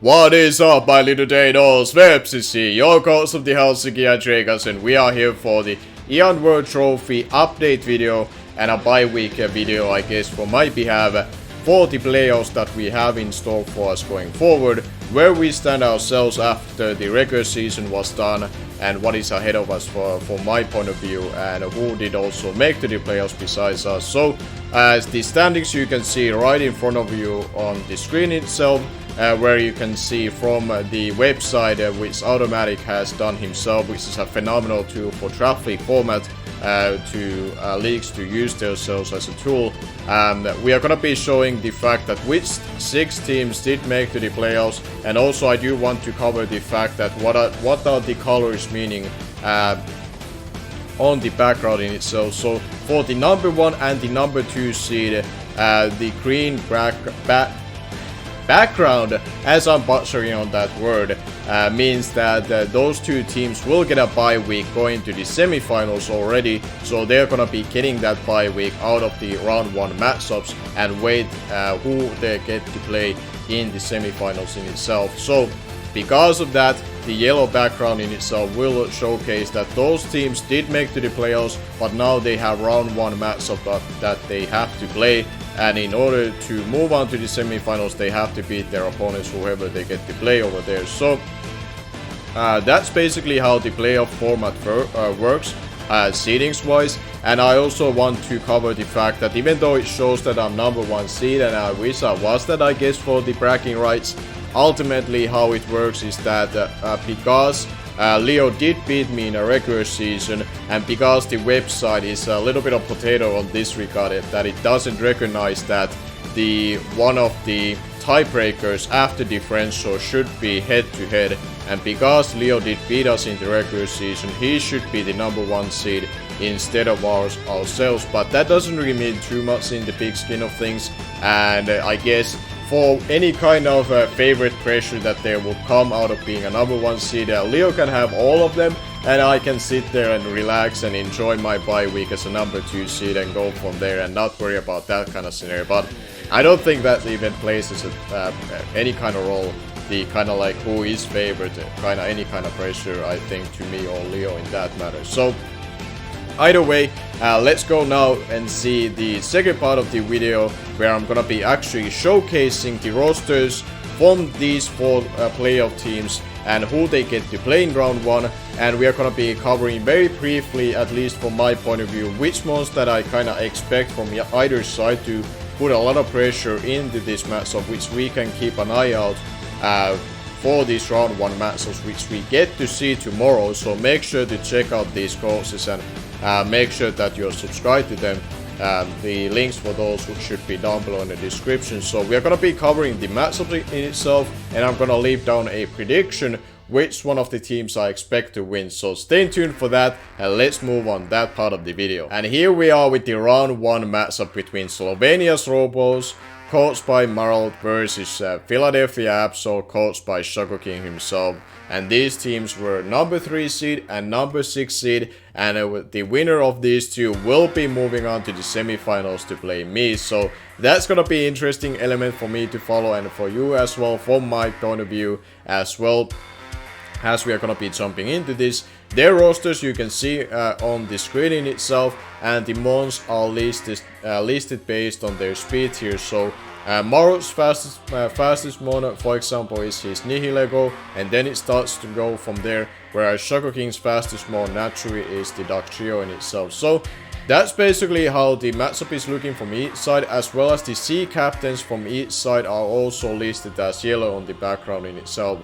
What is up, my little deinos? Vepsis here, your host of the Helsinki Dragons, and we are here for the Eon World Trophy update video and a bye-week video, I guess, for my behalf, for the playoffs that we have in store for us going forward, where we stand ourselves after the regular season was done, and what is ahead of us from my point of view, and who did also make to the playoffs besides us. So, as the standings you can see right in front of you on the screen itself, where you can see from the website which Automatic has done himself, which is a phenomenal tool for traffic format to leagues to use themselves as a tool. We are going to be showing the fact that which 6 teams did make to the playoffs, and also I do want to cover the fact that what are the colors meaning on the background in itself. So for the number 1 and the number 2 seed, the green background, as I'm butchering on that word, means that those 2 teams will get a bye week going to the semifinals already, so they're gonna be getting that bye week out of the round 1 matchups and wait who they get to play in the semifinals in itself. So because of that, the yellow background in itself will showcase that those teams did make to the playoffs, but now they have round 1 matchup that they have to play. And in order to move on to the semifinals, they have to beat their opponents, whoever they get to play over there. So that's basically how the playoff format works, seedings wise. And I also want to cover the fact that even though it shows that I'm number 1 seed, and I wish I was that, I guess, for the bragging rights, ultimately how it works is that because Leo did beat me in a regular season, and because the website is a little bit of potato on this regard, that it doesn't recognize that the one of the tiebreakers after differential should be head-to-head, and because Leo did beat us in the regular season, he should be the number 1 seed instead of ourselves. But that doesn't really mean too much in the big scheme of things, and I guess for any kind of favorite pressure that there would come out of being a number 1 seed, Leo can have all of them, and I can sit there and relax and enjoy my bye week as a number 2 seed and go from there and not worry about that kind of scenario. But I don't think that even plays as any kind of role, the kind of like who is favorite, kind of any kind of pressure, I think, to me or Leo in that matter. So either way, let's go now and see the second part of the video, where I'm gonna be actually showcasing the rosters from these 4 playoff teams and who they get to play in round 1, and we are gonna be covering very briefly, at least from my point of view, which ones that I kinda expect from either side to put a lot of pressure into this matchup, which we can keep an eye out for these round 1 matchups, which we get to see tomorrow. So make sure to check out these courses and make sure that you're subscribed to them. The links for those should be down below in the description. So we are going to be covering the matchup in itself, and I'm going to leave down a prediction which one of the teams I expect to win. So stay tuned for that, and let's move on that part of the video. And here we are with the round 1 matchup between Slovenia's Robos, coached by Marald, versus Philadelphia Absol, coached by Shaco King himself. And these teams were number 3 seed and number 6 seed, and the winner of these 2 will be moving on to the semifinals to play me. So that's gonna be an interesting element for me to follow, and for you as well, from my point of view as well, as we are gonna be jumping into this. Their rosters you can see on the screen in itself, and the mons are listed based on their speed here. So Maro's fastest mon, for example, is his Nihilego, and then it starts to go from there, whereas Shaco King's fastest mon naturally is the Dark Trio in itself. So that's basically how the matchup is looking from each side, as well as the C captains from each side are also listed as yellow on the background in itself,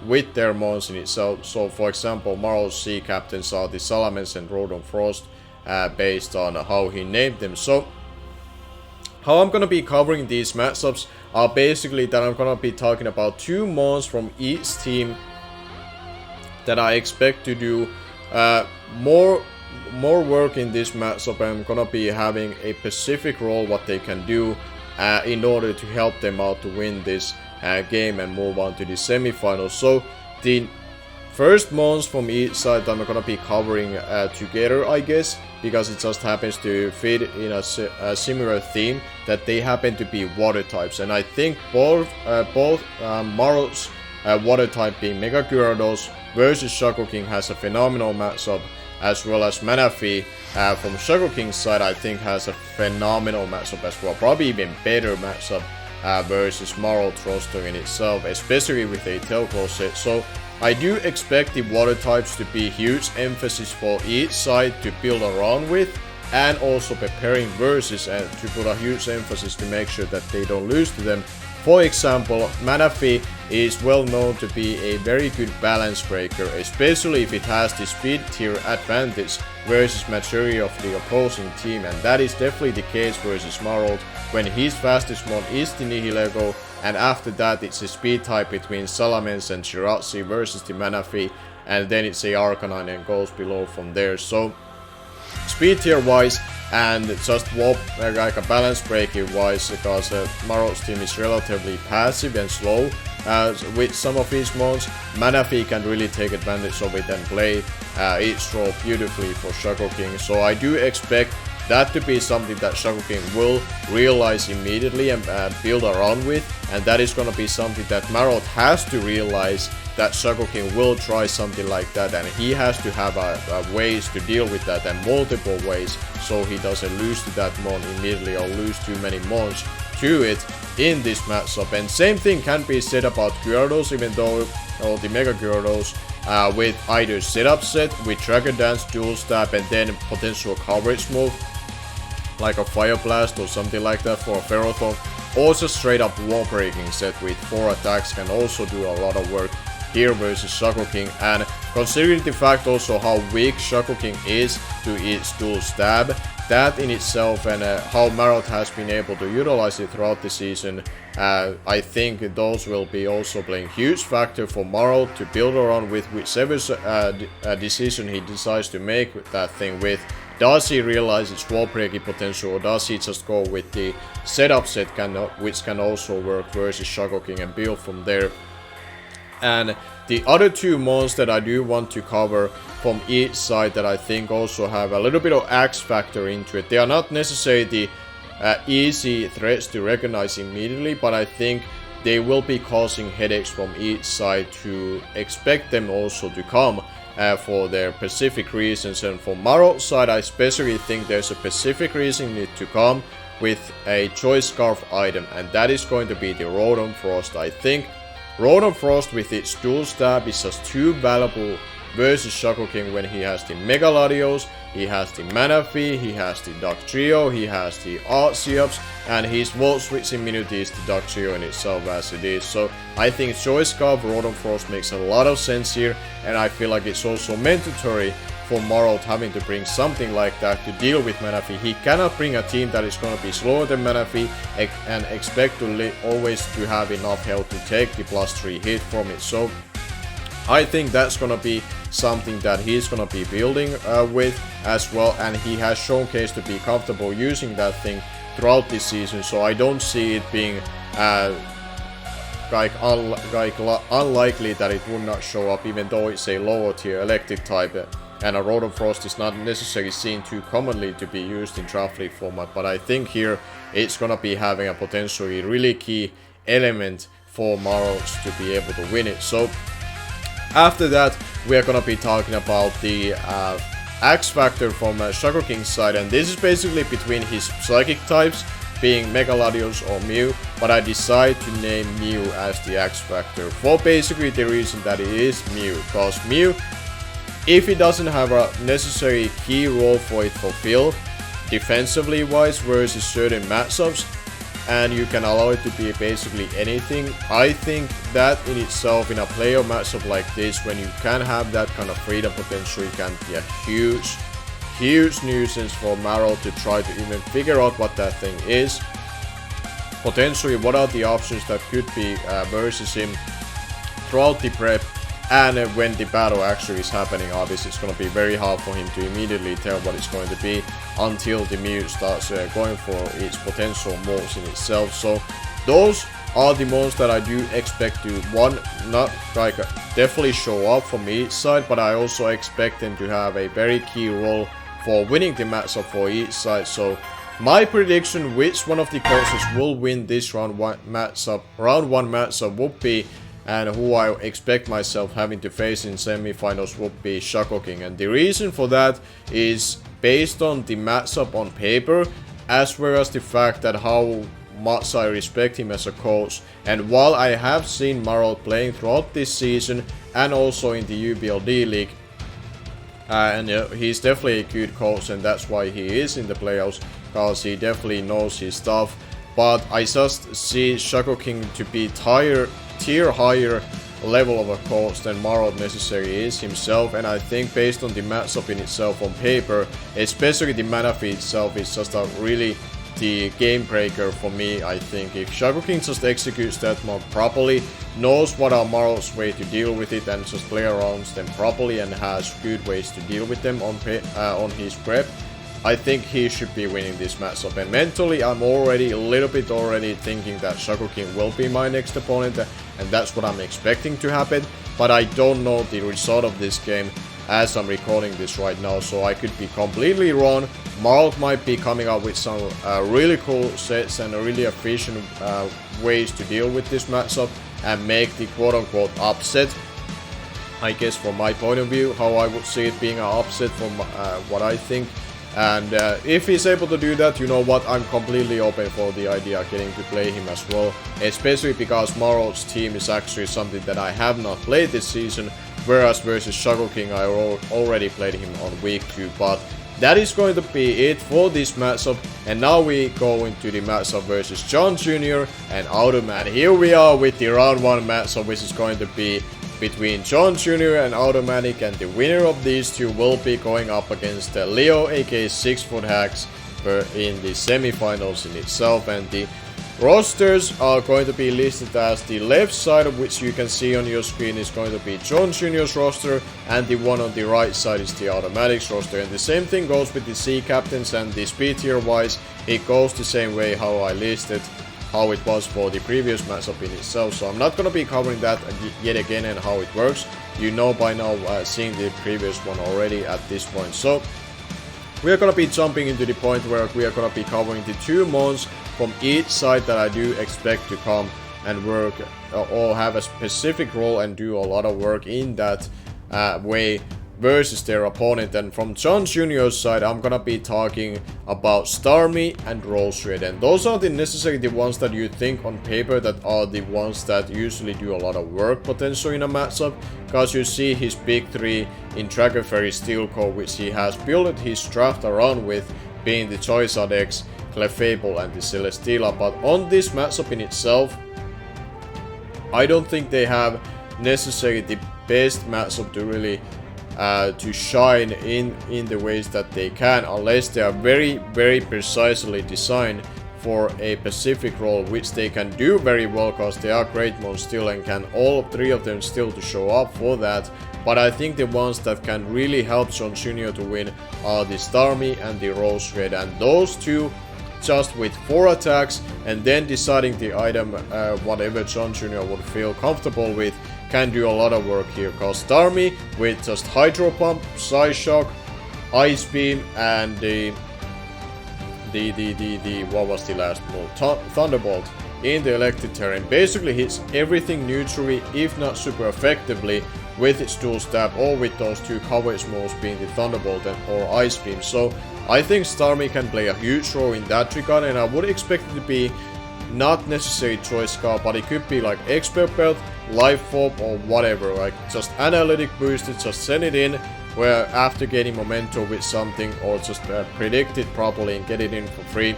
with their mons in itself. So for example, Maro's C captains are the Salamence and Rodon Frost, based on how he named them. So how I'm gonna be covering these matchups are basically that I'm gonna be talking about 2 mons from each team that I expect to do more work in this matchup. I'm gonna be having a specific role what they can do in order to help them out to win this game and move on to the semifinals. So the first mons from each side I'm gonna be covering together, I guess, because it just happens to fit in a similar theme that they happen to be water types. And I think both Marot's water type being Mega Gyarados versus Shaco King has a phenomenal matchup, as well as Manaphy from Shaco King's side I think has a phenomenal matchup as well, probably even better matchup versus Marot's roster in itself, especially with a Tailclaw set. So I do expect the water types to be huge emphasis for each side to build around with, and also preparing versus and to put a huge emphasis to make sure that they don't lose to them. For example, Manaphy is well known to be a very good balance breaker, especially if it has the speed tier advantage versus majority of the opposing team, and that is definitely the case versus Marot, when his fastest mon is the Nihilego, and after that it's a speed type between Salamence and Shirazi versus the Manaphy, and then it's a Arcanine and goes below from there. So speed tier wise and just warp like a balance breaking wise, because Marot's team is relatively passive and slow with some of his mons, Manaphy can really take advantage of it and play each role beautifully for Shaco King. So I do expect that to be something that Shaco King will realize immediately and build around with, and that is going to be something that Marot has to realize, that Shaco King will try something like that, and he has to have ways to deal with that, and multiple ways, so he doesn't lose to that mon immediately or lose too many mons to it in this matchup. And same thing can be said about Gyarados, even though the Mega Gyarados with either setup set with Dragon Dance, Dual Stab, and then potential coverage move like a Fire Blast or something like that for a Ferrothorn, or just straight up wall breaking set with 4 attacks can also do a lot of work here versus Shaco King. And considering the fact also how weak Shaco King is to its Dual Stab, that in itself, and how Marot has been able to utilize it throughout the season, I think those will be also playing huge factor for Marot to build around with whichever decision he decides to make with that thing with. Does he realize its wall breaking potential, or does he just go with the setup set which can also work versus Shaco King and build from there? And the other two mons that I do want to cover from each side that I think also have a little bit of X factor into it. They are not necessarily the easy threats to recognize immediately, but I think they will be causing headaches from each side to expect them also to come for their specific reasons. And for Marot's side, I especially think there's a specific reason it to come with a Choice Scarf item, and that is going to be the Rotom Frost. I think Rotom Frost with its Dual Stab is just too valuable versus Shaco King when he has the Mega Latios, he has the Manaphy, he has the Dugtrio, he has the Arceus, and his Volt Switch immunity is the Dugtrio in itself as it is. So I think Choice Scarf Rotom Frost makes a lot of sense here, and I feel like it's also mandatory for Marot having to bring something like that to deal with Manaphy. He cannot bring a team that is going to be slower than Manaphy and expect to always to have enough health to take the +3 hit from it. So I think that's going to be something that he's going to be building with as well, and he has showcased to be comfortable using that thing throughout this season. So I don't see it being unlikely that it would not show up, even though it's a lower tier electric type. And a Rotom Frost is not necessarily seen too commonly to be used in Draft League format, but I think here it's gonna be having a potentially really key element for Marot to be able to win it. So after that, we are gonna be talking about the X Factor from Shaco King's side, and this is basically between his Psychic types, being Mega Latios or Mew, but I decided to name Mew as the X Factor for basically the reason that it is Mew, because Mew, if it doesn't have a necessary key role for it to fulfill defensively wise versus certain matchups, and you can allow it to be basically anything, I think that in itself, in a player matchup like this, when you can have that kind of freedom potential, it can be a huge nuisance for Marot to try to even figure out what that thing is. Potentially, what are the options that could be versus him throughout the prep, and when the battle actually is happening. Obviously it's going to be very hard for him to immediately tell what it's going to be until the Mew starts going for its potential moves in itself. So those are the moves that I do expect to, not definitely show up from each side, but I also expect them to have a very key role for winning the matchup for each side. So my prediction which one of the coaches will win this round one matchup would be, and who I expect myself having to face in semifinals would be SlackOut. And the reason for that is based on the matchup on paper, as well as the fact that how much I respect him as a coach. And while I have seen Marot playing throughout this season and also in the UBLD league, and he's definitely a good coach, and that's why he is in the playoffs, because he definitely knows his stuff. But I just see SlackOut to be tier higher level of a coach than Marot necessarily is himself, and I think based on the matchup in itself on paper, especially the mana feed itself, is just a really the game breaker for me. I think if SlackOut just executes that mod properly, knows what are Marot's way to deal with it, and just play around them properly and has good ways to deal with them on his prep, I think he should be winning this matchup. And mentally, I'm already a little bit thinking that SlackOut will be my next opponent, and that's what I'm expecting to happen. But I don't know the result of this game as I'm recording this right now, so I could be completely wrong. Marot might be coming up with some really cool sets and really efficient ways to deal with this matchup and make the quote-unquote upset. I guess from my point of view, how I would see it being an upset from what I think. And if he's able to do that, you know what, I'm completely open for the idea of getting to play him as well. Especially because Marot's team is actually something that I have not played this season, whereas versus SlackOut I already played him on week 2. But that is going to be it for this matchup, and now we go into the matchup versus John Jr. and Automat. Here we are with the round 1 matchup, which is going to be between John Jr. and Automatic, and the winner of these two will be going up against Leo, aka 6-foot Hacks, in the semifinals in itself. And the rosters are going to be listed as the left side, of which you can see on your screen is going to be John Jr.'s roster, and the one on the right side is the Automatic's roster. And the same thing goes with the C captains, and the speed tier wise, it goes the same way how I listed how it was for the previous matchup in itself. So I'm not going to be covering that yet again and how it works. You know by now, seeing the previous one already at this point. So we are going to be jumping into the point where we are going to be covering the 2 mons from each side that I do expect to come and work or have a specific role and do a lot of work in that way versus their opponent. And from John Jr.'s side, I'm gonna be talking about Starmie and Rollstreet, and those are necessarily the ones that you think on paper that are the ones that usually do a lot of work potential in a matchup, because you see his big 3 in Tracker Fairy Steel Core, which he has built his draft around with, being the Choice X, Clefable and the Celesteela. But on this matchup in itself, I don't think they have necessarily the best matchup to really to shine in the ways that they can, unless they are very precisely designed for a specific role, which they can do very well because they are great mons still and can all 3 of them still to show up for that. But I think the ones that can really help John Jr. to win are the Starmie and the Rollstreet, and those 2 just with 4 attacks and then deciding the item whatever John Jr. would feel comfortable with can do a lot of work here, because Starmie with just Hydro Pump, Psy Shock, Ice Beam and the what was the last move? Thunderbolt in the electric terrain basically hits everything neutrally, if not super effectively, with its dual stab or with those 2 coverage moves being the Thunderbolt or Ice Beam. So I think Starmie can play a huge role in that regard, and I would expect it to be not necessarily choice card, but it could be like Expert Belt, Life Orb or whatever, like just analytic boosted, just send it in where after getting momentum with something, or just predict it properly and get it in for free.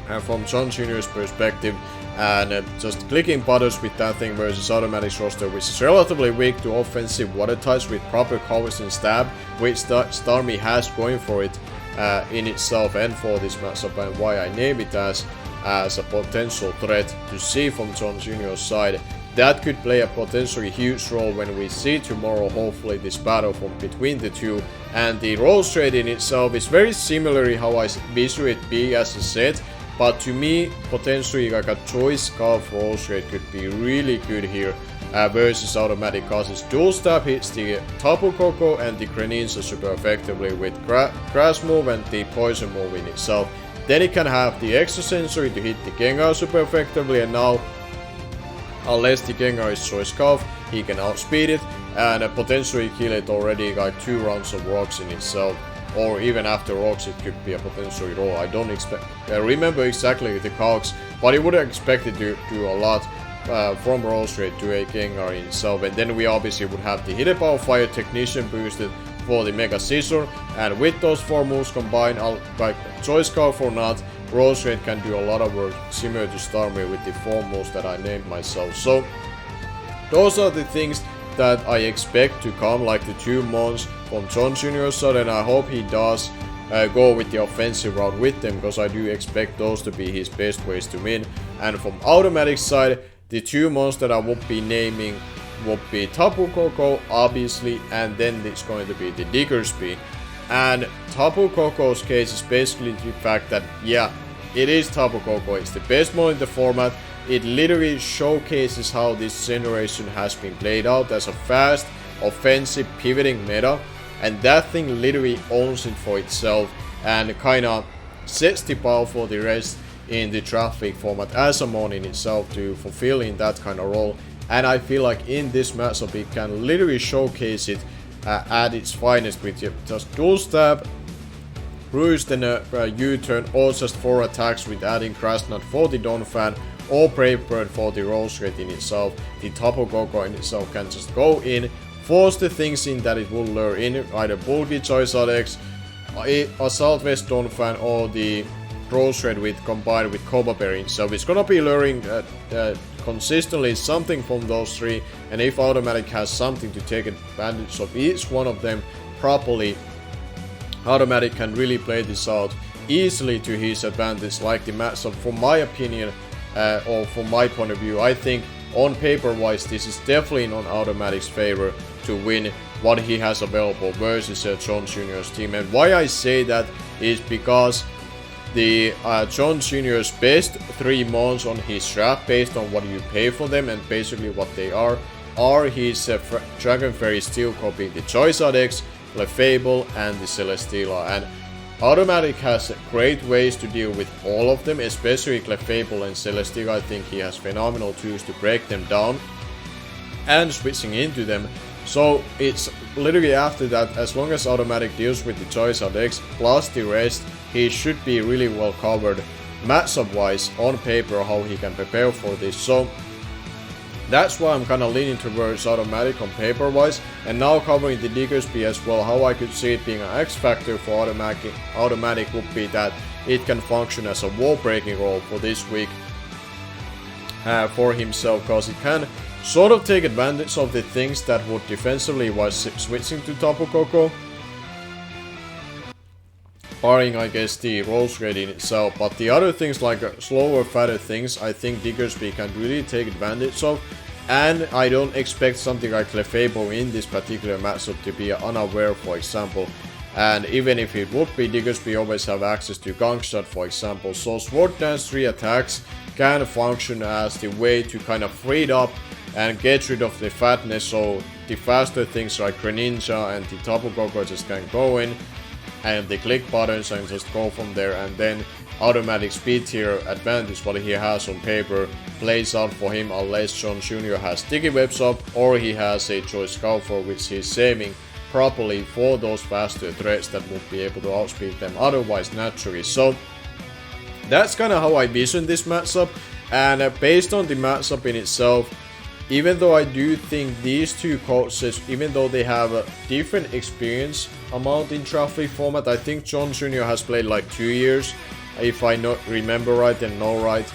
And from John Jr.'s perspective, and just clicking buttons with that thing versus Automatic's roster, which is relatively weak to offensive water types with proper covers and stab, which Starmie has going for it in itself and for this matchup, and why I name it as a potential threat to see from John Jr.'s side. That could play a potentially huge role when we see tomorrow, hopefully, this battle from between the 2. And the Rollstreet in itself is very similarly how I visual it be as a set, but to me, potentially like a choice card for Rollstreet could be really good here, versus automatic, cause its dual stab hits the Tapu Koko and the Greninja super effectively with grass move and the poison move in itself. Then it can have the extra sensory to hit the Gengar super effectively, and now, unless the Gengar is Choice Scarf, he can outspeed it and potentially kill it already like 2 rounds of rocks in itself. Or even after rocks, it could be a potential roll. I don't remember exactly the calcs, but I would expect it to do a lot from roll straight to a Gengar in itself. And then we obviously would have the Hidden Power Fire Technician boosted for the Mega Scissor, and with those 4 moves combined, like Choice Scarf or not, roll straight can do a lot of work similar to Starmie with the 4 moves that I named myself. So those are the things that I expect to come, like the 2 mons from John Jr.'s side, and I hope he does go with the offensive route with them, because I do expect those to be his best ways to win. And from Automatic side, the 2 mons that I would be naming would be Tapu Koko, obviously, and then it's going to be the Diggersby. And Tapu Koko's case is basically the fact that, yeah, it is Tapu Koko, it's the best mon in the format. It literally showcases how this generation has been played out as a fast, offensive, pivoting meta, and that thing literally owns it for itself and kinda sets the bar for the rest in the traffic format as a mon in itself to fulfill in that kind of role. And I feel like in this matchup it can literally showcase it at its finest with just dual stab, roost and a U-turn, or just 4 attacks with adding Grass Knot for the Donphan, or Brave Bird for the roll straight in itself. The Tapu Koko in itself can just go in, force the things in that it will lure in, either Bulky Charizard X, Assault Vest Donphan, or the roll straight with combined with Cobra Berry. So it's gonna be luring consistently something from those 3, and if Automatic has something to take advantage of each one of them properly, Automatic can really play this out easily to his advantage, like the matchup from my opinion, or from my point of view. I think on paper wise this is definitely in Automatic's favor to win what he has available versus John Jr.'s team. And why I say that is because the John Jr.'s best 3 mons on his draft, based on what you pay for them and basically what they are his Dragon Fairy Steel copy, the Charizard X, Clefable, and the Celesteela. And Automatic has great ways to deal with all of them, especially Clefable and Celesteela. I think he has phenomenal tools to break them down and switching into them. So it's literally after that, as long as Automatic deals with the Charizard X plus the rest, he should be really well covered matchup wise on paper how he can prepare for this. So that's why I'm kind of leaning towards Automatic on paper wise, and now covering the Diggersby as well. How I could see it being an X factor for Automatic would be that it can function as a wall breaking role for this week for himself, because it can sort of take advantage of the things that would defensively was switching to Tapu Koko, barring I guess the roll straight in itself. But the other things like slower, fatter things, I think Diggersby can really take advantage of, and I don't expect something like Clefable in this particular matchup to be unaware, for example. And even if it would be, Diggersby always have access to Gunk Shot, for example. So Sword Dance 3 attacks can function as the way to kind of free it up and get rid of the fatness, so the faster things like Greninja and the Tapu Koko just can go in, and the click buttons and just go from there, and then Automatic speed tier advantage what he has on paper plays out for him, unless John Jr. has Sticky Webs up or he has a Choice Scout for which he's saving properly for those faster threats that would be able to outspeed them otherwise naturally. So that's kind of how I vision this matchup, and based on the matchup in itself, even though I do think these 2 coaches, even though they have a different experience amount in Trophy format, I think John Jr. has played like 2 years, if I not remember right and know right,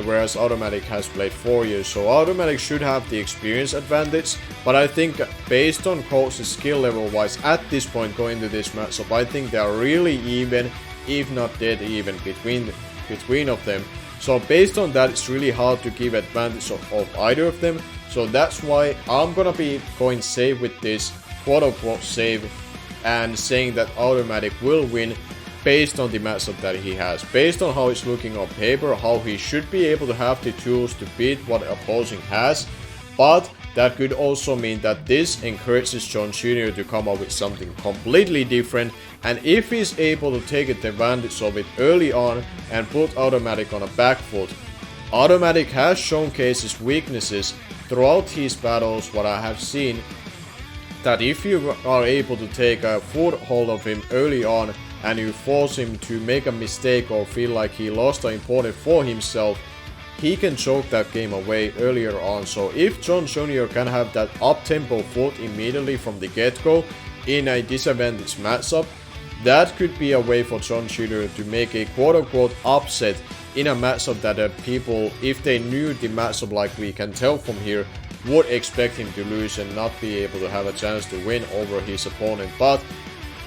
whereas Automatic has played 4 years. So Automatic should have the experience advantage, but I think based on coach's skill level wise at this point going into this matchup, I think they are really even, if not dead even, between of them. So based on that, it's really hard to give advantage of either of them. So that's why I'm gonna be going safe with this, quote-unquote save, and saying that Automatic will win based on the matchup that he has, based on how it's looking on paper, how he should be able to have the tools to beat what opposing has. But that could also mean that this encourages John Jr. to come up with something completely different, and if he's able to take advantage of it early on and put Automatic on a back foot. Automatic has showcased his weaknesses throughout his battles, what I have seen, that if you are able to take a foothold of him early on and you force him to make a mistake or feel like he lost an important for himself, he can choke that game away earlier on. So if John Jr. can have that up-tempo foot immediately from the get-go in a disadvantaged matchup, that could be a way for John Jr. to make a quote-unquote upset in a matchup that people, if they knew the matchup like we can tell from here, would expect him to lose and not be able to have a chance to win over his opponent. But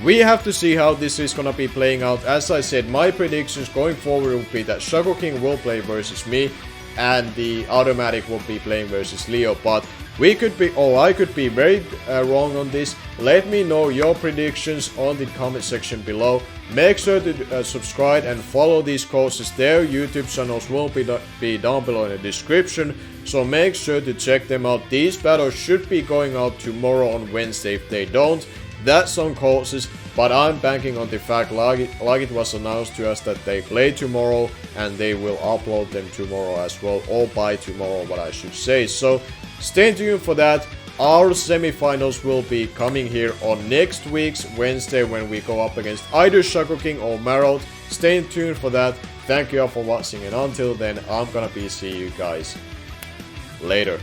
we have to see how this is gonna be playing out. As I said, my predictions going forward will be that Shaco King will play versus me and the Automatic will be playing versus Leo. But we could be, I could be very wrong on this. Let me know your predictions on the comment section below. Make sure to subscribe and follow these coaches. Their YouTube channels will be down below in the description, so make sure to check them out. These battles should be going out tomorrow on Wednesday. If they don't, that's on coaches, but I'm banking on the fact like it was announced to us that they play tomorrow and they will upload them tomorrow as well, or by tomorrow, what I should say. So stay tuned for that. Our semifinals will be coming here on next week's Wednesday when we go up against either Shaco King or Marot. Stay tuned for that. Thank you all for watching, and until then, I'm gonna be seeing you guys later.